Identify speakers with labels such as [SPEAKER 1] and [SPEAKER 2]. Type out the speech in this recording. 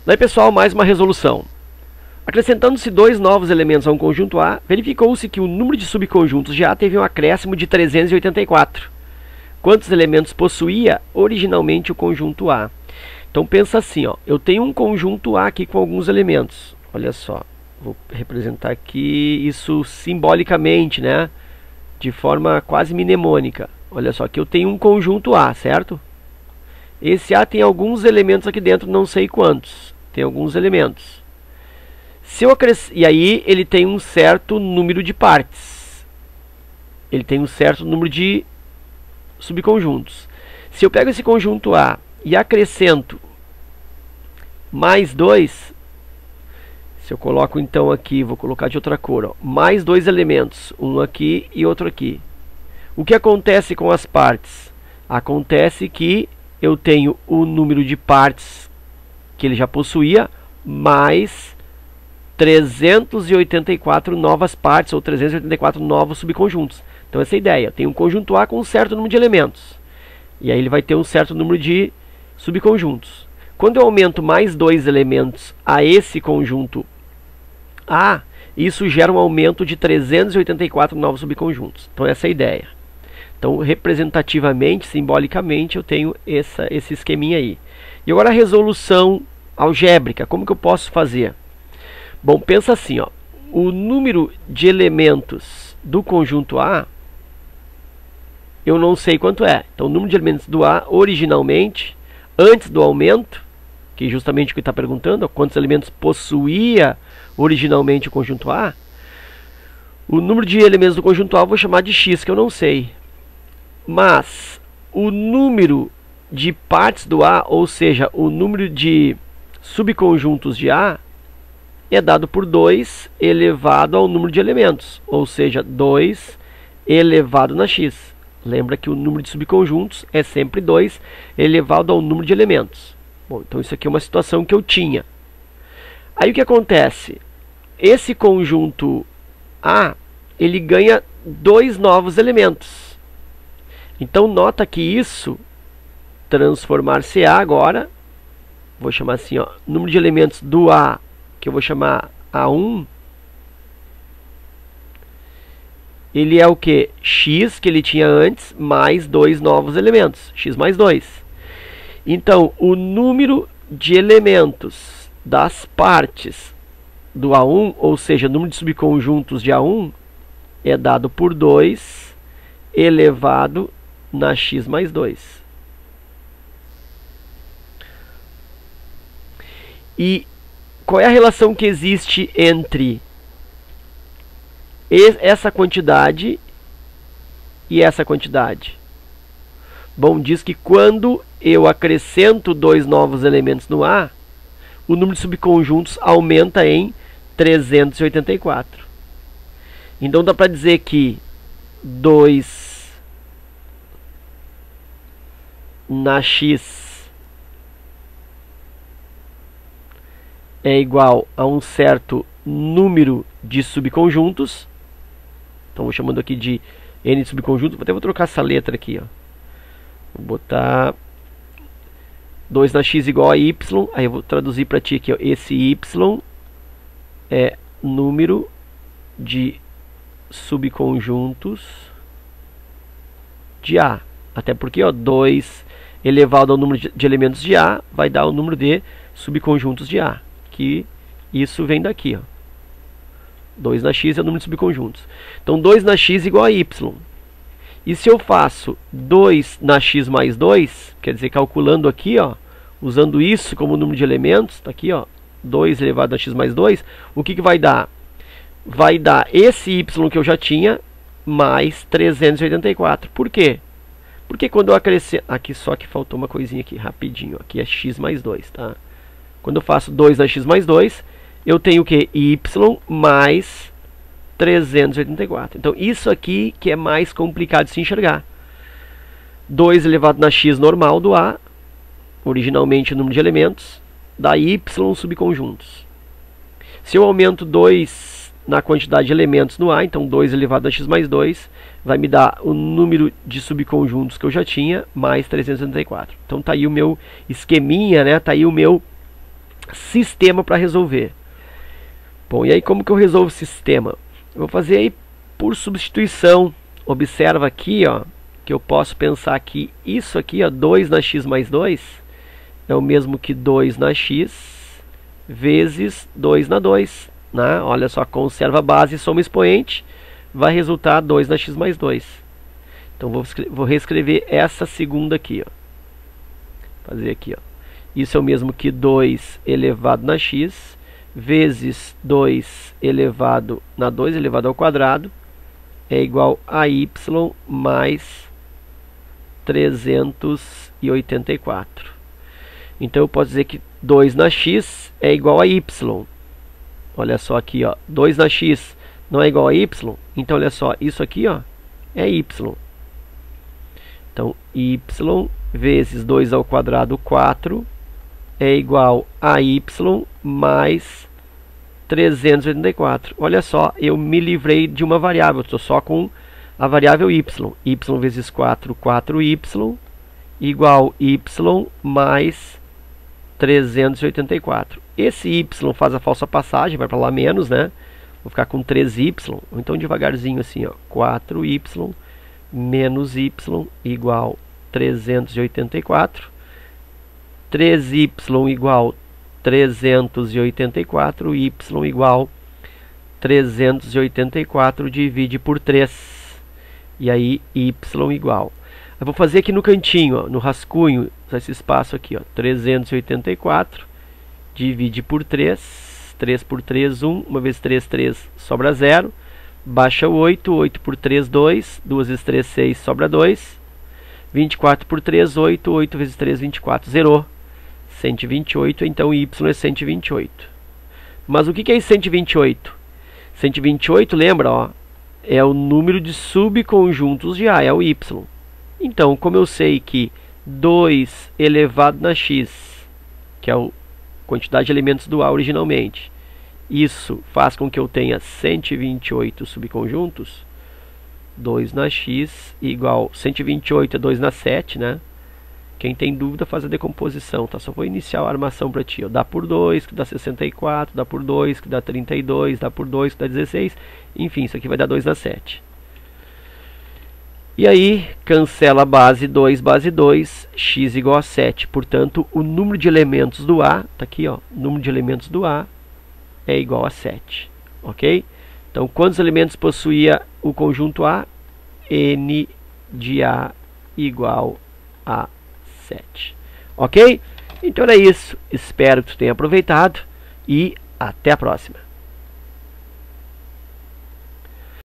[SPEAKER 1] Daí, pessoal, mais uma resolução. Acrescentando-se dois novos elementos a um conjunto A, verificou-se que o número de subconjuntos de A teve um acréscimo de 384. Quantos elementos possuía originalmente o conjunto A? Então pensa assim, ó, eu tenho um conjunto A aqui com alguns elementos. Olha só, vou representar aqui isso simbolicamente, né? De forma quase mnemônica. Olha só, que eu tenho um conjunto A, certo? Esse A tem alguns elementos aqui dentro, não sei quantos. Tem alguns elementos. E aí ele tem um certo número de partes. Ele tem um certo número de subconjuntos. Se eu pego esse conjunto A e acrescento mais 2, se eu coloco então aqui, vou colocar de outra cor, ó, mais dois elementos, um aqui e outro aqui. O que acontece com as partes? Acontece que eu tenho o número de partes que ele já possuía, mais 384 novas partes, ou 384 novos subconjuntos. Então essa é a ideia. Tem um conjunto A com um certo número de elementos. E aí ele vai ter um certo número de subconjuntos. Quando eu aumento mais dois elementos a esse conjunto A, isso gera um aumento de 384 novos subconjuntos. Então essa é a ideia. Então representativamente, simbolicamente, eu tenho esse esqueminha aí. E agora a resolução algébrica. Como que eu posso fazer? Bom, pensa assim, ó, o número de elementos do conjunto A, eu não sei quanto é. Então, o número de elementos do A, originalmente, antes do aumento, que é justamente o que está perguntando, ó, quantos elementos possuía originalmente o conjunto A, o número de elementos do conjunto A eu vou chamar de x, que eu não sei. Mas, o número de partes do A, ou seja, o número de subconjuntos de A, é dado por 2 elevado ao número de elementos, ou seja, 2 elevado na x. Lembra que o número de subconjuntos é sempre 2 elevado ao número de elementos. Bom, então isso aqui é uma situação que eu tinha. Aí o que acontece? Esse conjunto A, ele ganha dois novos elementos. Então nota que isso, transformar-se-á agora, vou chamar assim, ó, número de elementos do A, que eu vou chamar A1, ele é o que? X, que ele tinha antes, mais dois novos elementos, x mais 2. Então, o número de elementos das partes do A1, ou seja, o número de subconjuntos de A1, é dado por 2 elevado na x mais 2. E qual é a relação que existe entre essa quantidade e essa quantidade? Bom, diz que quando eu acrescento dois novos elementos no A, o número de subconjuntos aumenta em 384. Então dá para dizer que 2 na x é igual a um certo número de subconjuntos. Então vou chamando aqui de n de subconjuntos. Até vou trocar essa letra aqui, ó. Vou botar 2 na x igual a y. Aí eu vou traduzir para ti aqui, ó. Esse y é número de subconjuntos de A. Até porque, ó, 2 elevado ao número de elementos de A vai dar o número de subconjuntos de A. Que isso vem daqui, ó. 2 na x é o número de subconjuntos. Então 2 na x igual a y. E se eu faço 2 na x mais 2, quer dizer, calculando aqui, ó, usando isso como número de elementos, tá aqui, ó, 2 elevado a x mais 2, o que vai dar? Vai dar esse y que eu já tinha, mais 384. Por quê? Porque quando eu acrescento... Aqui só que faltou uma coisinha aqui, rapidinho. Aqui é x mais 2, tá? Quando eu faço 2 na x mais 2, eu tenho o que? Y mais 384. Então, isso aqui que é mais complicado de se enxergar. 2 elevado na x normal do A, originalmente o número de elementos, dá y subconjuntos. Se eu aumento 2 na quantidade de elementos no A, então 2 elevado a x mais 2, vai me dar o número de subconjuntos que eu já tinha, mais 384. Então, tá aí o meu esqueminha, né? Tá aí o meu sistema para resolver. Bom, e aí como que eu resolvo o sistema? Eu vou fazer aí por substituição. Observa aqui, ó, que eu posso pensar que isso aqui, ó, 2 na x mais 2, é o mesmo que 2 na x vezes 2 na 2. Né? Olha só, conserva a base e soma expoente, vai resultar 2 na x mais 2. Então vou reescrever essa segunda aqui, ó. Fazer aqui, ó. Isso é o mesmo que 2 elevado na x vezes 2 elevado na 2 elevado ao quadrado é igual a y mais 384. Então eu posso dizer que 2 na x é igual a y. Olha só aqui, ó, 2 na x não é igual a y, então olha só, isso aqui, ó, é y. Então y vezes 2 ao quadrado 4 é igual a y mais 384. Olha só, eu me livrei de uma variável, estou só com a variável y. Y vezes 4, 4y, igual y mais 384. Esse y faz a falsa passagem, vai para lá menos, né? Vou ficar com 3y, ou então devagarzinho assim, ó, 4y menos y igual 384. 3y igual 384, y igual 384, divide por 3. E aí, y igual. Eu vou fazer aqui no cantinho, ó, no rascunho, esse espaço aqui, ó, 384, divide por 3. 3 por 3, 1. 1 vezes 3, 3, sobra 0. Baixa 8. 8 por 3, 2. 2 vezes 3, 6, sobra 2. 24 por 3, 8. 8 vezes 3, 24. Zerou. 128, então y é 128. Mas o que é 128? 128, lembra, ó, é o número de subconjuntos de A, é o y. Então, como eu sei que 2 elevado na x, que é a quantidade de elementos do A originalmente, isso faz com que eu tenha 128 subconjuntos, 2 na x igual 128 é 2 na 7, né? Quem tem dúvida faz a decomposição, tá? Só vou iniciar a armação para ti, ó. Dá por 2, que dá 64, dá por 2, que dá 32, dá por 2, que dá 16. Enfim, isso aqui vai dar 2 na 7. E aí, cancela a base 2, x igual a 7. Portanto, o número de elementos do A, tá aqui, ó. O número de elementos do A é igual a 7. Ok? Então, quantos elementos possuía o conjunto A? N de A igual a 7. Ok? Então é isso. Espero que tu tenha aproveitado e até a próxima.